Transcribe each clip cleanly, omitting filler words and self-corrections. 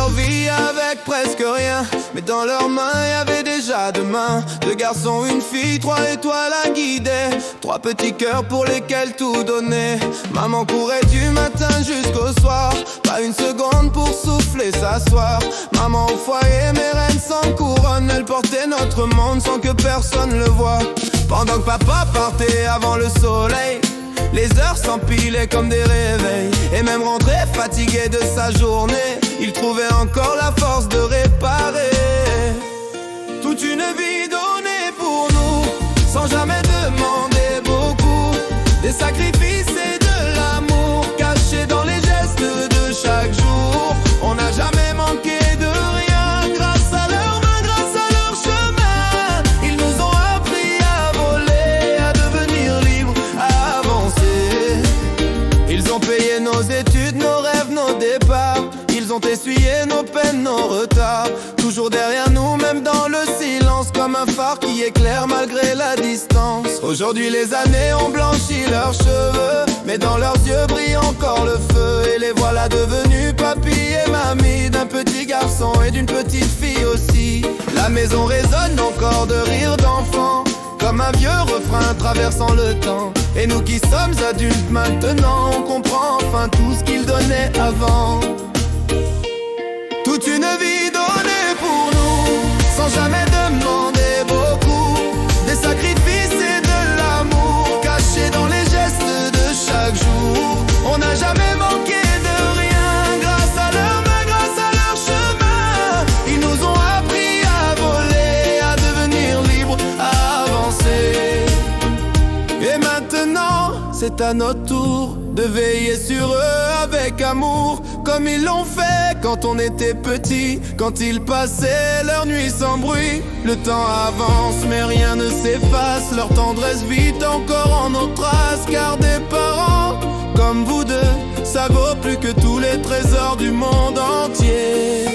leur vie avec presque rien, mais dans leurs mains y avait déjà demain. 2 garçons, une fille, 3 étoiles à guider, 3 petits cœurs pour lesquels tout donner. Maman courait du matin jusqu'au soir, pas une seconde pour souffler, s'asseoir. Maman au foyer, mais reine sans couronne, elle portait notre monde sans que personne le voie. Pendant que papa partait avant le soleil, les heures s'empilaient comme des réveils. Et même rentré fatigué de sa journée, il trouvait encore la force de réparer. Toute une vie donnée pour nous, sans jamais demander beaucoup. Des sacrifices et de l'amour, cachés dans les gestes de chaque jour. On n'a jamais manqué de rien, grâce à leurs mains, grâce à leur chemin. Ils nous ont appris à voler, à devenir libres, à avancer. Ils ont payé nos études, nos rêves, nos départs. Ils ont essuyé nos peines, nos retards. Toujours derrière nous, même dans le silence, comme un phare qui éclaire malgré la distance. Aujourd'hui les années ont blanchi leurs cheveux, mais dans leurs yeux brille encore le feu. Et les voilà devenus papy et mamie, d'un petit garçon et d'une petite fille aussi. La maison résonne encore de rires d'enfants, comme un vieux refrain traversant le temps. Et nous qui sommes adultes maintenant, on comprend enfin tout ce qu'ils donnaient avant. Toute une vie donnée pour nous, sans jamais demander beaucoup. Des sacrifices et de l'amour, cachés dans les gestes de chaque jour. On n'a jamais manqué de rien, grâce à leurs mains, grâce à leur chemin. Ils nous ont appris à voler, à devenir libres, à avancer. Et maintenant, c'est à notre tour de veiller sur eux avec amour, comme ils l'ont fait quand on était petit, quand ils passaient leur nuit sans bruit. Le temps avance mais rien ne s'efface, leur tendresse vit encore en nos traces. Car des parents comme vous deux, ça vaut plus que tous les trésors du monde entier.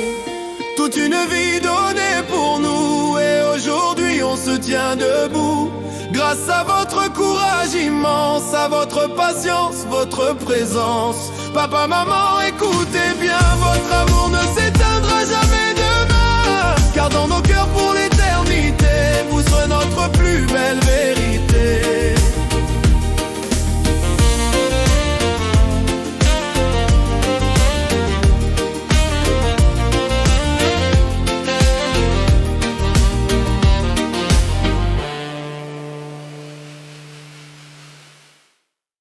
Toute une vie donnée pour nous, et aujourd'hui on se tient debout. Grâce à votre courage immense, à votre patience, votre présence. Papa, maman, écoutez bien, votre amour ne s'est